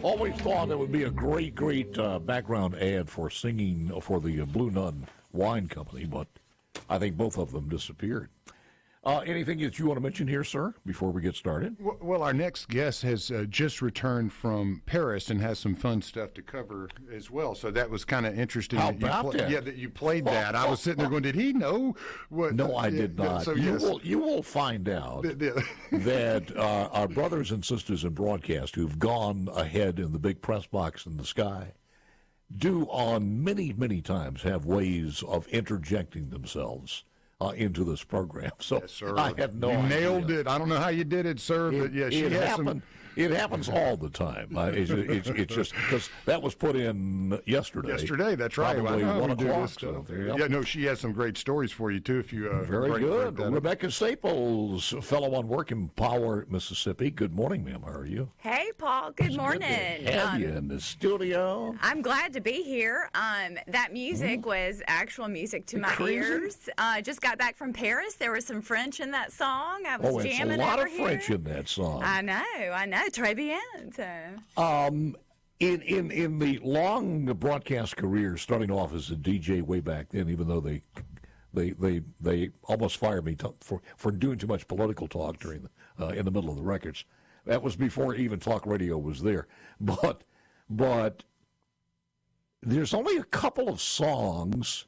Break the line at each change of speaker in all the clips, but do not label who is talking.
Always thought it would be a great background ad for singing for the Blue Nun Wine Company, but I think both of them disappeared. Anything that you want to mention here, sir, before we get started?
Well, our next guest has just returned from Paris and has some fun stuff to cover as well. So that was kind of interesting.
How about that?
Yeah, that you played that. I was sitting there going, did he know what?
No, I did not.
So,
you will find out that our brothers and sisters in broadcast who've gone ahead in the big press box in the sky do on many times have ways of interjecting themselves into this program. So
yes, sir.
I had no idea.
You nailed it. I don't know how you did it, sir, but yeah,
it happens all the time. It's just because that was put in yesterday.
Yesterday, that's right.
Probably 1 o'clock. So
yeah, no, she has some great stories for you, too, if you
very good. Rebekah Staples, fellow on work in Power, Mississippi. Good morning, ma'am. How are you?
Hey, Paul. Good morning.
Good to have you in the studio.
I'm glad to be here. That music was actual music to my ears. Just got back from Paris. There was some French in that song. I was jamming
a lot
over
of
here.
French in that song.
I know. Très bien.
In the long broadcast career, starting off as a DJ way back then, even though they almost fired me for doing too much political talk during in the middle of the records. That was before even talk radio was there. But there's only a couple of songs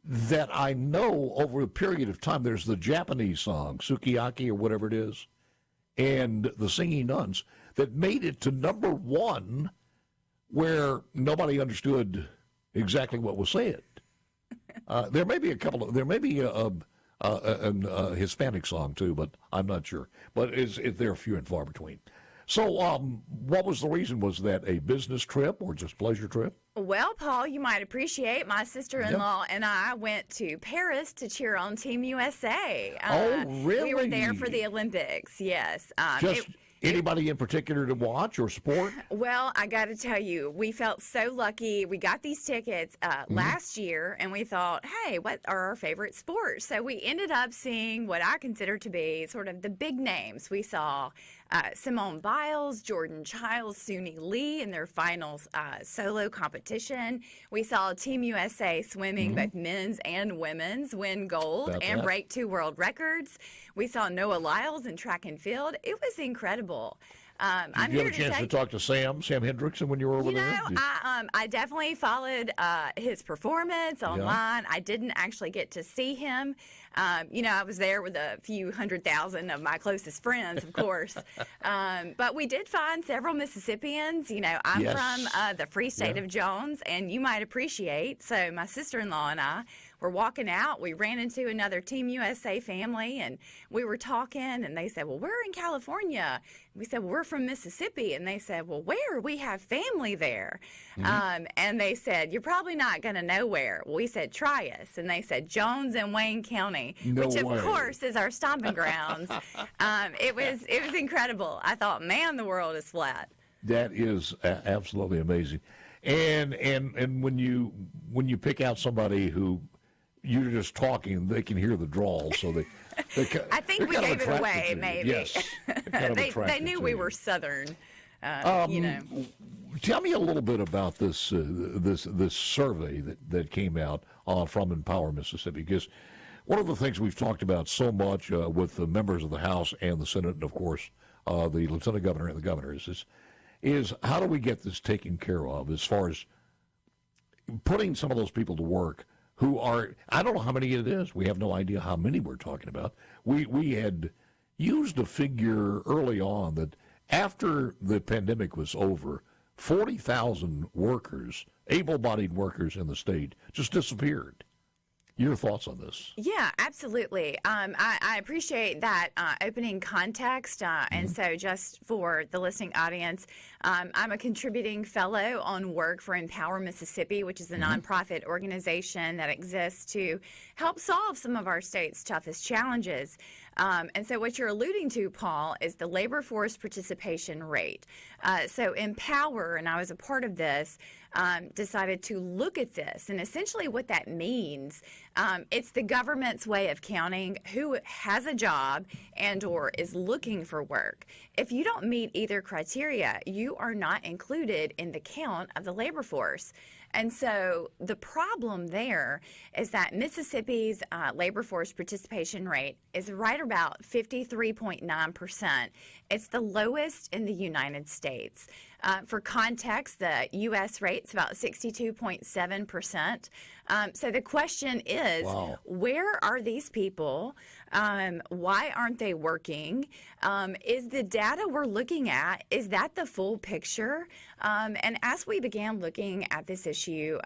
that I know over a period of time. There's the Japanese song, Sukiyaki or whatever it is, and the Singing Nuns, that made it to number one where nobody understood exactly what was said. There may be a Hispanic song too, but I'm not sure. But they're few and far between. So what was the reason? Was that a business trip or just pleasure trip?
Well, Paul, you might appreciate my sister-in-law and I went to Paris to cheer on Team USA.
Oh, really?
We were there for the Olympics, yes.
Anybody in particular to watch or support?
Well, I got to tell you, we felt so lucky. We got these tickets last year, and we thought, hey, what are our favorite sports? So we ended up seeing what I consider to be sort of the big names. We saw Simone Biles, Jordan Childs, Suni Lee in their final solo competition. We saw Team USA swimming, both men's and women's, win gold and break 2 world records. We saw Noah Lyles in track and field. It was incredible.
Did you have a chance to talk to Sam Hendrickson when you were over there?
I definitely followed his performance online. I didn't actually get to see him. I was there with a few 100,000 of my closest friends, of course. But we did find several Mississippians. I'm from the Free State of Jones, and you might appreciate. So my sister-in-law and I were walking out. We ran into another Team USA family, and we were talking, and they said, well, we're in California. We said, well, we're from Mississippi. And they said, well, where? We have family there. And they said, you're probably not going to know where. Well, we said, try us. And they said, Jones and Wayne County, which of course is our stomping grounds. It was incredible. I thought, man, the world is flat.
That is absolutely amazing. And when you pick out somebody who you're just talking, they can hear the drawl, so they
I think we gave it away, maybe.
Yes.
They knew we were Southern,
Tell me a little bit about this survey that came out from Empower Mississippi, because one of the things we've talked about so much with the members of the House and the Senate, and of course the Lieutenant Governor and the governors, is how do we get this taken care of as far as putting some of those people to work who are, I don't know how many it is. We have no idea how many we're talking about. We had used a figure early on that after the pandemic was over, 40,000 workers, able-bodied workers in the state, just disappeared. Your thoughts on this?
Yeah, absolutely. I appreciate that opening context. And so just for the listening audience, I'm a contributing fellow on work for Empower Mississippi, which is a nonprofit organization that exists to help solve some of our state's toughest challenges. And so what you're alluding to, Paul, is the labor force participation rate. So Empower, and I was a part of this, decided to look at this. And essentially what that means, it's the government's way of counting who has a job and or is looking for work. If you don't meet either criteria, you are not included in the count of the labor force. And so the problem there is that Mississippi's labor force participation rate is right about 53.9%. It's the lowest in the United States. For context, the U.S. rate's about 62.7%. So the question is,
Wow.
Where are these people? Why aren't they working? Is the data we're looking at, is that the full picture? And as we began looking at this issue,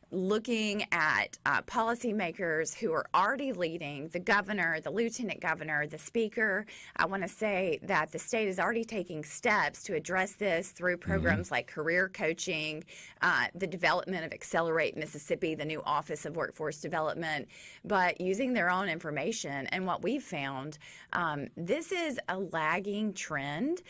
looking at policymakers who are already leading, the governor, the lieutenant governor, the speaker, I want to say that the state is already taking steps to address this through programs like career coaching, the development of Accelerate Mississippi, the new Office of Workforce Development, but using their own information. And what we've found, this is a lagging trend,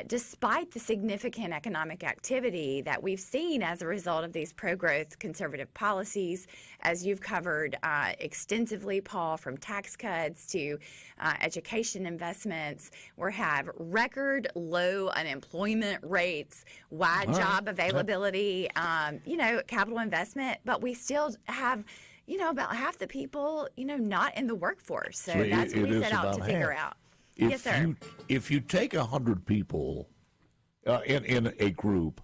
despite the significant economic activity that we've seen as a result of these pro-growth conservative policies, as you've covered extensively, Paul, from tax cuts to education investments. We have record low unemployment rates, wide job availability, capital investment, but we still have about half the people, not in the workforce. So that's what we set out to figure out. Yes, sir.
If you take 100 people in a group,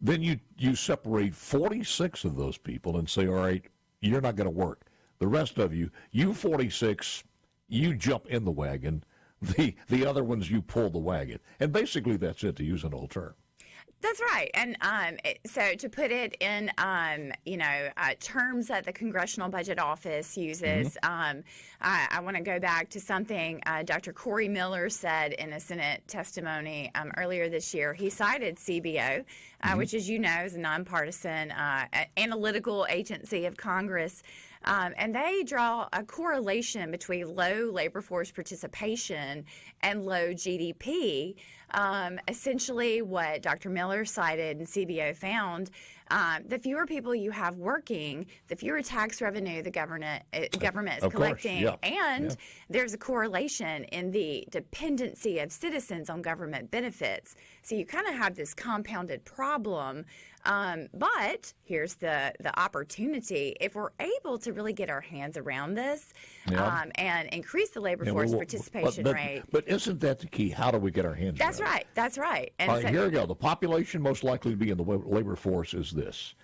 then you separate 46 of those people and say, all right, you're not going to work. The rest of you 46, you jump in the wagon. The other ones, you pull the wagon. And basically that's it, to use an old term.
That's right. And so to put it in, terms that the Congressional Budget Office uses, I want to go back to something Dr. Corey Miller said in a Senate testimony earlier this year. He cited CBO, which, as you know, is a nonpartisan analytical agency of Congress. And they draw a correlation between low labor force participation and low GDP. Essentially, what Dr. Miller cited and CBO found, the fewer people you have working, the fewer tax revenue the government is collecting.
Course,
and there's a correlation in the dependency of citizens on government benefits. So you kind of have this compounded problem. But here's the opportunity. If we're able to really get our hands around this and increase the labor force participation rate.
But isn't that the key? How do we get our hands around it?
That's right. And
all right, here we go. The population most likely to be in the labor force is this.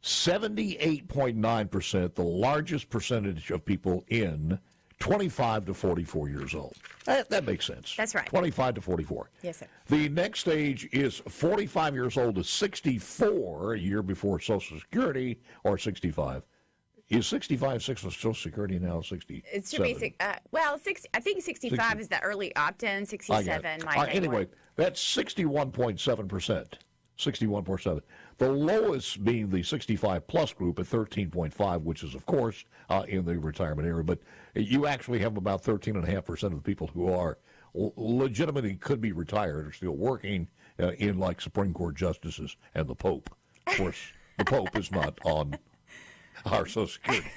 78.9%, the largest percentage of people in 25 to 44 years old. That makes sense.
That's right.
25 to 44.
Yes, sir.
The next age is 45 years old to 64, a year before Social Security, or 65. Is 65 Social Security now? 60.
It should be 60. I think 65 is the early opt-in. 67 might be.
Anyway, that's 61.7%. 61.7. The lowest being the 65-plus group at 13.5, which is, of course, in the retirement area. But you actually have about 13.5% of the people who are legitimately could be retired are still working in, like, Supreme Court justices and the Pope. Of course, the Pope is not on our Social Security,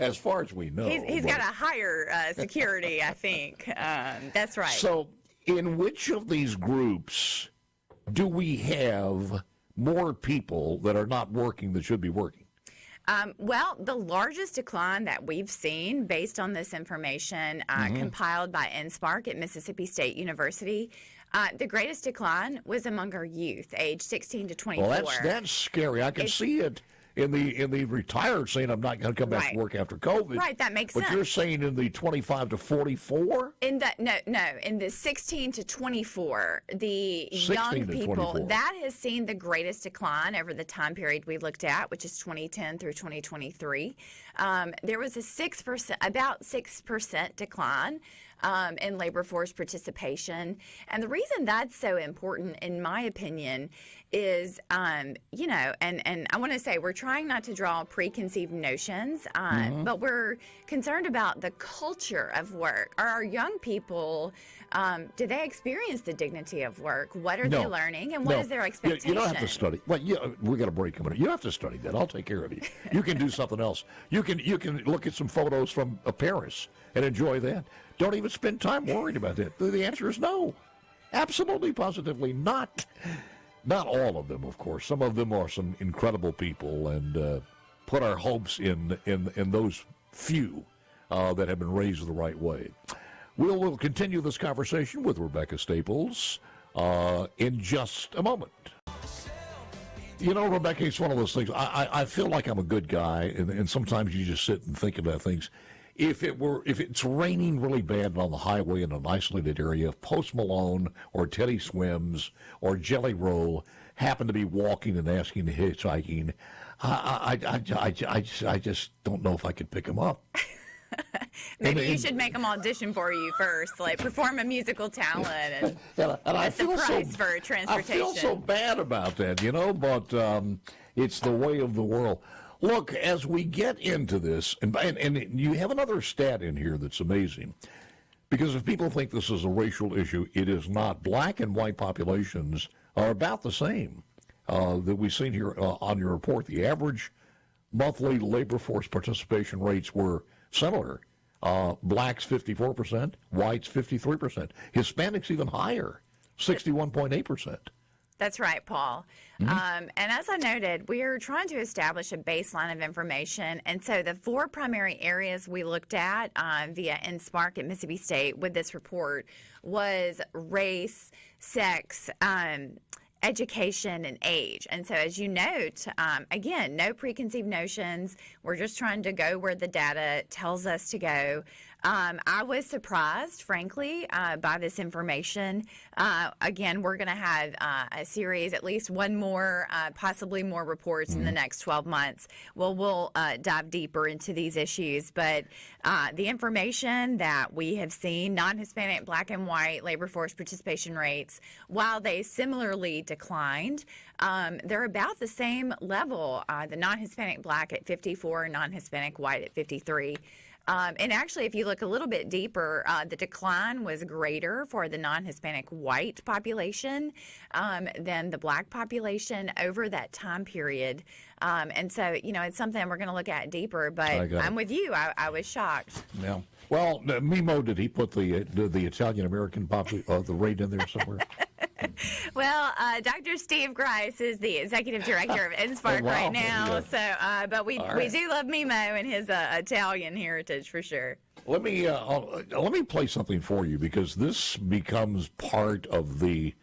as far as we know.
He's got a higher security, I think. That's right.
So in which of these groups do we have more people that are not working that should be working?
Well, the largest decline that we've seen based on this information compiled by NSPARC at Mississippi State University, the greatest decline was among our youth, age 16 to 24.
Well, that's scary. I can see it in the retired saying I'm not going to come back to work after COVID.
Right, that makes sense.
But you're saying in the 25 to 44?
In the 16 to 24, the young people, that has seen the greatest decline over the time period we looked at, which is 2010 through 2023. There was about 6% decline in labor force participation. And the reason that's so important, in my opinion, is, you know, and I want to say we're trying not to draw preconceived notions, but we're concerned about the culture of work. Are our young people, do they experience the dignity of work? What are they learning, and what is their expectation?
You don't have to study. Well, we got a break coming up. You don't have to study that. I'll take care of you. You can do something else. You can look at some photos from Paris and enjoy that. Don't even spend time worried about that. The answer is no. Absolutely, positively not. Not all of them, of course. Some of them are some incredible people, and put our hopes in those few that have been raised the right way. We'll continue this conversation with Rebekah Staples in just a moment. You know, Rebekah, it's one of those things. I feel like I'm a good guy, and sometimes you just sit and think about things. If it's raining really bad on the highway in an isolated area, if Post Malone or Teddy Swims or Jelly Roll happen to be walking and asking to hitchhiking, I just don't know if I could pick them up.
Maybe you should make them audition for you first, like perform a musical talent, and that's the price for transportation.
I feel so bad about that, you know, but it's the way of the world. Look, as we get into this, and you have another stat in here that's amazing, because if people think this is a racial issue, it is not. Black and white populations are about the same that we've seen here on your report. The average monthly labor force participation rates were similar. Blacks 54%, whites 53%, Hispanics even higher, 61.8%.
That's right, Paul. And as I noted, we are trying to establish a baseline of information. And so the 4 primary areas we looked at via NSPARC at Mississippi State with this report was race, sex, education, and age. And so as you note, again, no preconceived notions. We're just trying to go where the data tells us to go. I was surprised, frankly, by this information. Again, we're going to have a series, at least one more, possibly more reports in the next 12 months. We'll dive deeper into these issues. But the information that we have seen, non-Hispanic, black and white labor force participation rates, while they similarly declined, they're about the same level. The non-Hispanic black at 54, non-Hispanic white at 53. And actually, if you look a little bit deeper, the decline was greater for the non-Hispanic white population than the black population over that time period. And so, you know, it's something we're going to look at deeper, but I'm with you. I was shocked.
Yeah. Well, Mimo, did he put the Italian-American the rate in there somewhere?
Well, Dr. Steve Grice is the executive director of NSPARC right now. Yeah. So, but we do love Mimo and his Italian heritage for sure.
Let me play something for you, because this becomes part of the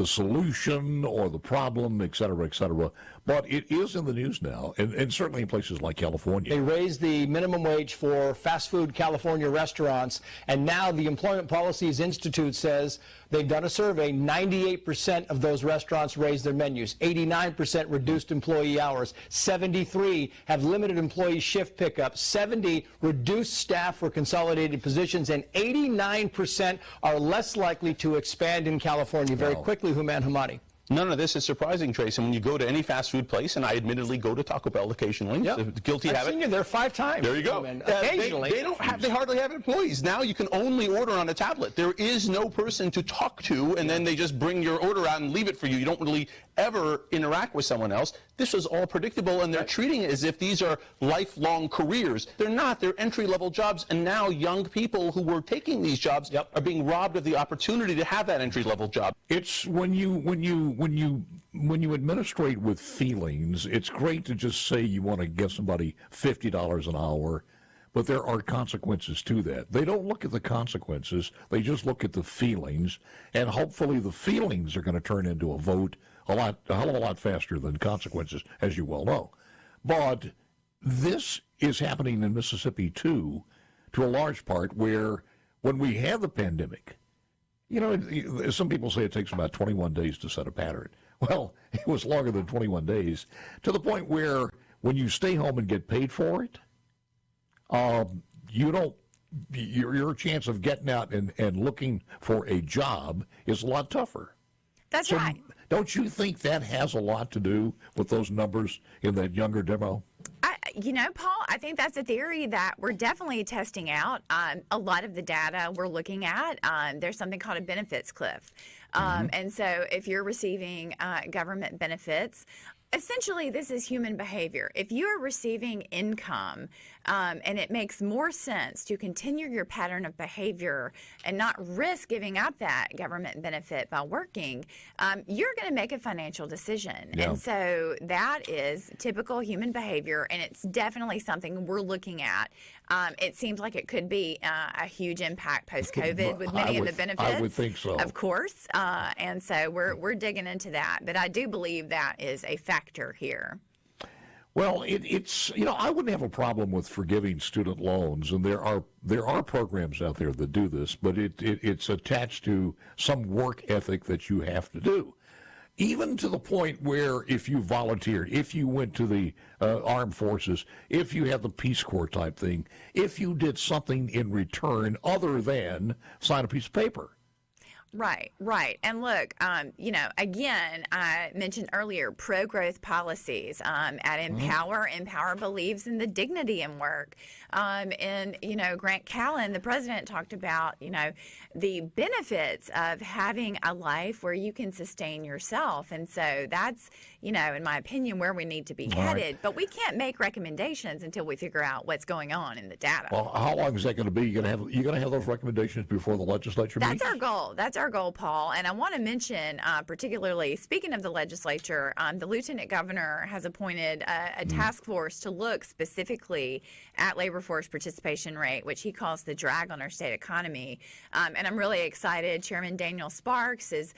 solution or the problem, et cetera, et cetera. But it is in the news now, and certainly in places like California.
They raised the minimum wage for fast food California restaurants, and now the Employment Policies Institute says they've done a survey. 98% of those restaurants raised their menus. 89% reduced employee hours. 73 have limited employee shift pickup. 70 reduced staff for consolidated positions, and 89% are less likely to expand in California. Very quickly, Human Hamadi.
None of this is surprising, Trace. And when you go to any fast food place, and I admittedly go to Taco Bell occasionally, guilty habit.
I've seen you there 5 times.
There you go.
Occasionally.
They hardly have employees. Now you can only order on a tablet. There is no person to talk to, and then they just bring your order out and leave it for you. You don't really ever interact with someone else. This was all predictable, and they're treating it as if these are lifelong careers. They're not. They're entry-level jobs, and now young people who were taking these jobs are being robbed of the opportunity to have that entry-level job.
It's when you administrate with feelings, it's great to just say you want to give somebody $50 an hour, but there are consequences to that. They don't look at the consequences. They just look at the feelings, and hopefully the feelings are going to turn into a vote a hell of a lot faster than consequences, as you well know. But this is happening in Mississippi, too, to a large part, where when we had the pandemic, you know, some people say it takes about 21 days to set a pattern. Well, it was longer than 21 days, to the point where when you stay home and get paid for it, you don't your chance of getting out and looking for a job is a lot tougher.
That's right.
Don't you think that has a lot to do with those numbers in that younger demo?
Paul, I think that's a theory that we're definitely testing out. A lot of the data we're looking at, there's something called a benefits cliff. And so if you're receiving government benefits, essentially, this is human behavior. If you are receiving income and it makes more sense to continue your pattern of behavior and not risk giving up that government benefit by working, you're going to make a financial decision.
Yeah.
And so that is typical human behavior, and it's definitely something we're looking at. It seems like it could be a huge impact post-COVID with many of the benefits.
I would think so.
Of course. And so we're digging into that. But I do believe that is a factor here.
Well, it's I wouldn't have a problem with forgiving student loans, and there are programs out there that do this, but it's attached to some work ethic that you have to do. Even to the point where if you volunteered, if you went to the armed forces, if you had the Peace Corps type thing, if you did something in return other than sign a piece of paper.
Right. And look, again, I mentioned earlier pro-growth policies at Empower. Empower believes in the dignity in work. And, Grant Callen, the president, talked about, the benefits of having a life where you can sustain yourself. And so that's, in my opinion, where we need to be headed. Right. But we can't make recommendations until we figure out what's going on in the data.
Well, how long is that going to be? You're going to have those recommendations before the legislature meets?
That's our goal. That's our goal, Paul. And I want to mention, particularly, speaking of the legislature, the lieutenant governor has appointed a task force to look specifically at labor force participation rate, which he calls the drag on our state economy. And I'm really excited. Chairman Daniel Sparks is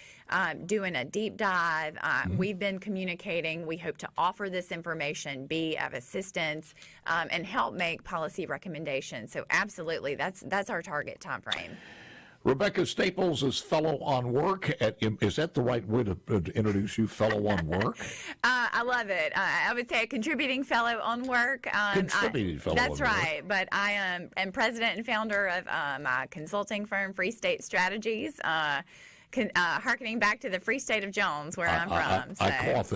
doing a deep dive. We've been communicating. We hope to offer this information, be of assistance, and help make policy recommendations. So absolutely, that's our target time frame.
Rebekah Staples is fellow on work is that the right way to introduce you, fellow on work?
I love it. I would say a contributing fellow on work.
Contributing fellow
That's
on
right.
work.
But I am president and founder of my consulting firm, Free State Strategies. Hearkening back to the Free State of Jones, where I'm from.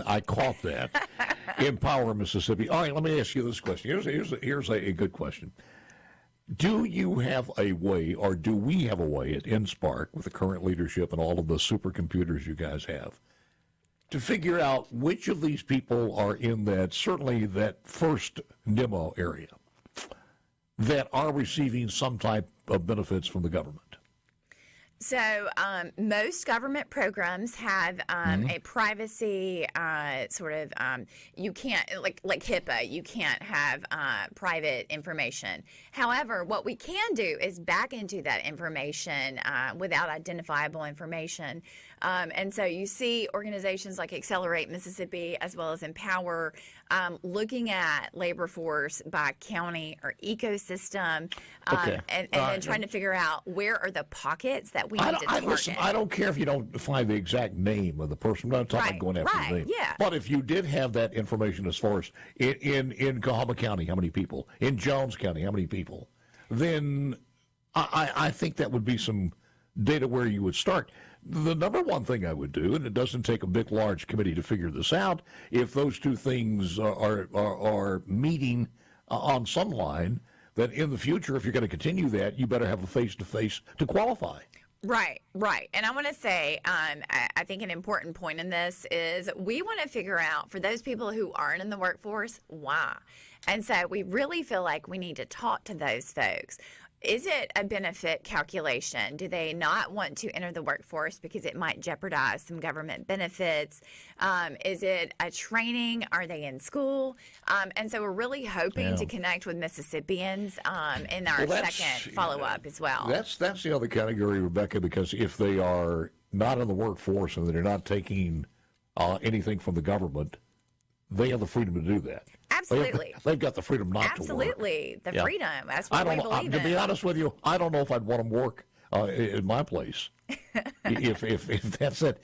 I caught that. Empower Mississippi. All right, let me ask you this question. Here's a good question. Do you have a way, or do we have a way at InSpark with the current leadership and all of the supercomputers you guys have, to figure out which of these people are in certainly that first demo area that are receiving some type of benefits from the government?
So most government programs have a privacy you can't, like HIPAA, you can't have private information. However, what we can do is back into that information without identifiable information. And so you see organizations like Accelerate Mississippi as well as Empower looking at labor force by county or ecosystem and then trying to figure out where are the pockets that we need to target.
Listen, I don't care if you don't find the exact name of the person. I'm not talking about going after the name.
Yeah.
But if you did have that information as far as in Cahaba County, how many people? In Jones County, how many people? Then I think that would be some data where you would start. The number one thing I would do, and it doesn't take a big, large committee to figure this out, if those two things are meeting on some line, that in the future, if you're going to continue that, you better have a face-to-face to qualify.
Right. And I want to say, I think an important point in this is we want to figure out, for those people who aren't in the workforce, why. And so we really feel like we need to talk to those folks. Is it a benefit calculation? Do they not want to enter the workforce because it might jeopardize some government benefits? Is it a training? Are they in school? And so we're really hoping to connect with Mississippians in our second follow-up as well.
That's the other category, Rebekah, because if they are not in the workforce and they're not taking anything from the government, they have the freedom to do that.
Absolutely.
They've got the freedom not to work.
Absolutely. The freedom. That's what we believe in.
To be honest with you, I don't know if I'd want them work in my place. if that's it.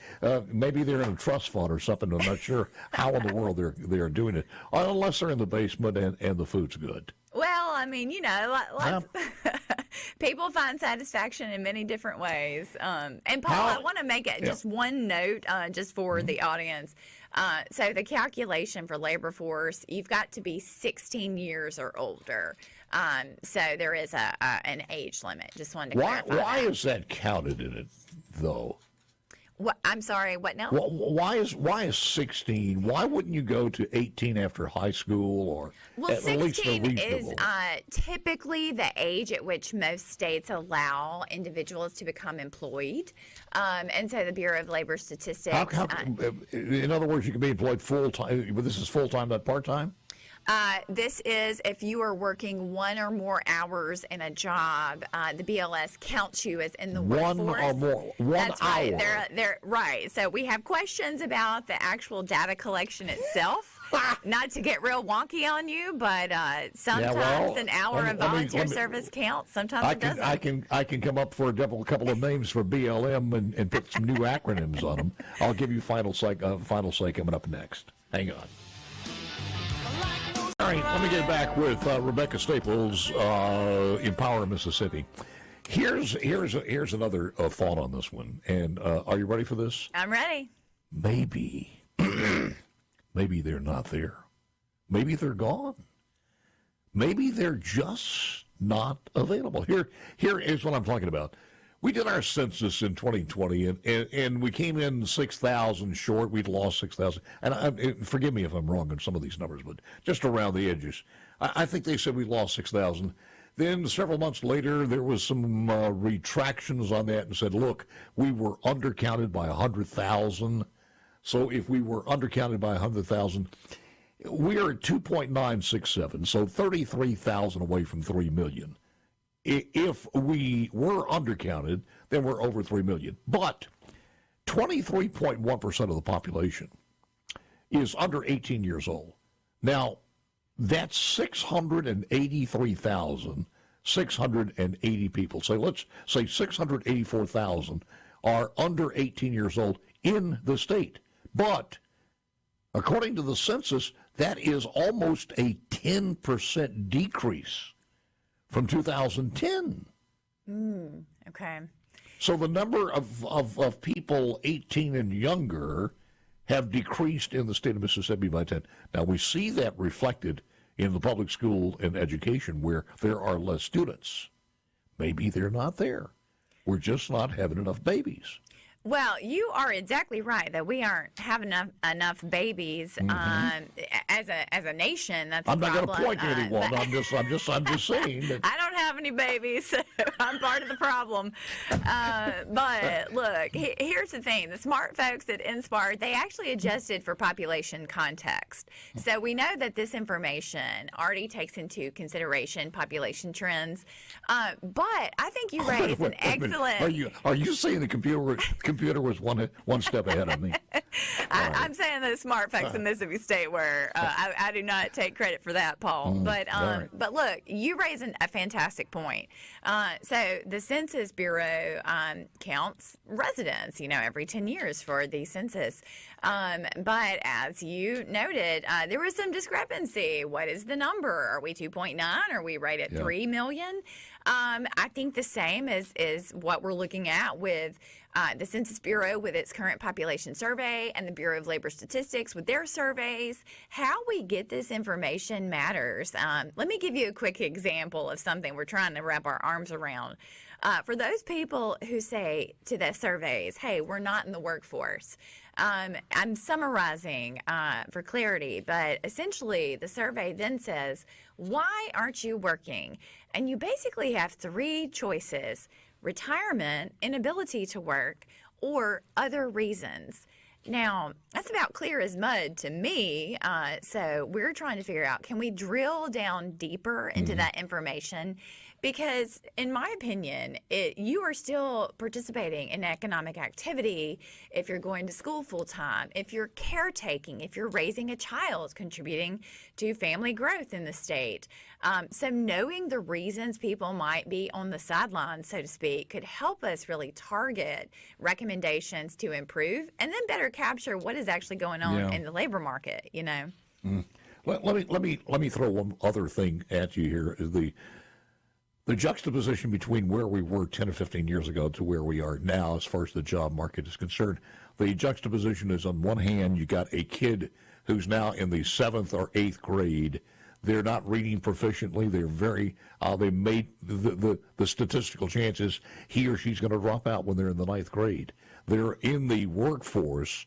Maybe they're in a trust fund or something. I'm not sure how in the world they're doing it. Unless they're in the basement and the food's good.
Well, I mean, People find satisfaction in many different ways. And Paul, I want to make it just one note, just for the audience. So the calculation for labor force, you've got to be 16 years or older. So there is an age limit. Just wanted to clarify.
Why is that counted in it, though?
What, I'm sorry, what now?
Why is 16? Why wouldn't you go to 18 after high school, or at least a
16 is
reasonable?
typically the age at which most states allow individuals to become employed. And so the Bureau of Labor Statistics.
In other words, you can be employed full time. This is full time, not part time.
This is if you are working one or more hours in a job, the BLS counts you as in the workforce.
One or more.
That's right.
hour.
They're right. So we have questions about the actual data collection itself. Not to get real wonky on you, but sometimes an hour of volunteer service counts. Sometimes it doesn't.
I can come up for a couple of names for BLM and put some new acronyms on them. I'll give you final say coming up next. Hang on. All right, let me get back with Rebekah Staples, Empower Mississippi. Here's another thought on this one, and are you ready for this?
I'm ready.
Maybe they're not there. Maybe they're gone. Maybe they're just not available. Here is what I'm talking about. We did our census in 2020, and we came in 6,000 short. We'd lost 6,000. And forgive me if I'm wrong on some of these numbers, but just around the edges. I think they said we lost 6,000. Then several months later, there was some retractions on that and said, look, we were undercounted by 100,000. So if we were undercounted by 100,000, we are at 2.967, so 33,000 away from 3 million. If we were undercounted, then we're over 3 million. But 23.1% of the population is under 18 years old. Now, that's 683,680 people. So let's say 684,000 are under 18 years old in the state. But according to the census, that is almost a 10% decrease from 2010.
Okay.
So the number of people 18 and younger have decreased in the state of Mississippi by 10. Now, we see that reflected in the public school and education where there are less students. Maybe they're not there. We're just not having enough babies.
Well, you are exactly right that we aren't having enough babies as a nation. That's
I'm
a
not
problem.
going to point to anyone. I'm just saying that.
I don't have any babies, so I'm part of the problem. But look, here's the thing: the smart folks at Inspire, they actually adjusted for population context. So we know that this information already takes into consideration population trends. But I think you raised an excellent.
Are you saying the computer was one step ahead of me?
I'm saying the smart folks in Mississippi State were. I do not take credit for that, Paul. But look, you raise a fantastic point. So the Census Bureau counts residents, every 10 years for the census. But as you noted, there was some discrepancy. What is the number? Are we 2.9? Are we right at 3 million? I think the same is what we're looking at with the Census Bureau with its current population survey and the Bureau of Labor Statistics with their surveys. How we get this information matters. Let me give you a quick example of something we're trying to wrap our arms around. For those people who say to the surveys, hey, we're not in the workforce, I'm summarizing for clarity, but essentially the survey then says, why aren't you working? And you basically have three choices: retirement, inability to work, or other reasons. Now, that's about clear as mud to me. So we're trying to figure out, can we drill down deeper into that information? Because in my opinion, you are still participating in economic activity if you're going to school full time, if you're caretaking, if you're raising a child, contributing to family growth in the state. So knowing the reasons people might be on the sidelines, so to speak, could help us really target recommendations to improve and then better capture what is actually going on in the labor market, Let me throw one other thing at you here.
the juxtaposition between where we were 10 or 15 years ago to where we are now as far as the job market is concerned, the juxtaposition is on one hand, you got a kid who's now in the 7th or 8th grade. They're not reading proficiently. They're very, they made the statistical chances he or she's going to drop out when they're in the 9th grade. They're in the workforce,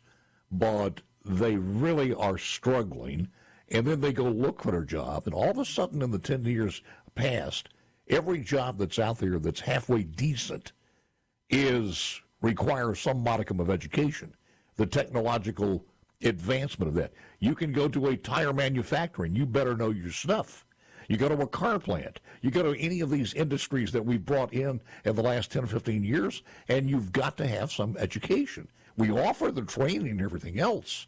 but they really are struggling. And then they go look for their job. And all of a sudden in the 10 years past, every job that's out there that's halfway decent requires some modicum of education. The technological advancement of that. You can go to a tire manufacturing. You better know your stuff. You go to a car plant. You go to any of these industries that we've brought in the last 10 or 15 years, and you've got to have some education. We offer the training and everything else,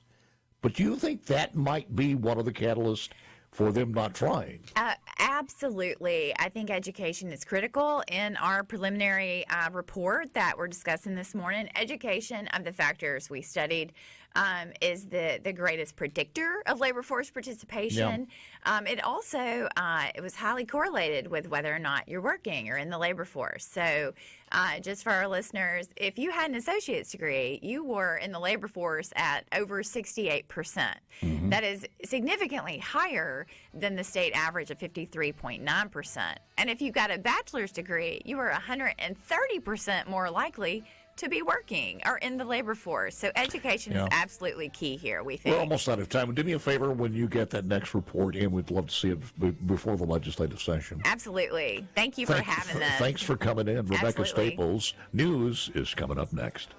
but do you think that might be one of the catalysts for them not trying?
Absolutely. I think education is critical. In our preliminary report that we're discussing this morning, education of the factors we studied is the greatest predictor of labor force participation. Yeah. It also it was highly correlated with whether or not you're working or in the labor force. So just for our listeners, if you had an associate's degree, you were in the labor force at over 68%. Mm-hmm. That is significantly higher than the state average of 53.9%. And if you got a bachelor's degree, you were 130% more likely to be working or in the labor force. So education is absolutely key here, we think.
We're almost out of time. Do me a favor when you get that next report in. We'd love to see it before the legislative session.
Absolutely. Thank you for having us.
Thanks for coming in. Rebekah Staples. News is coming up next.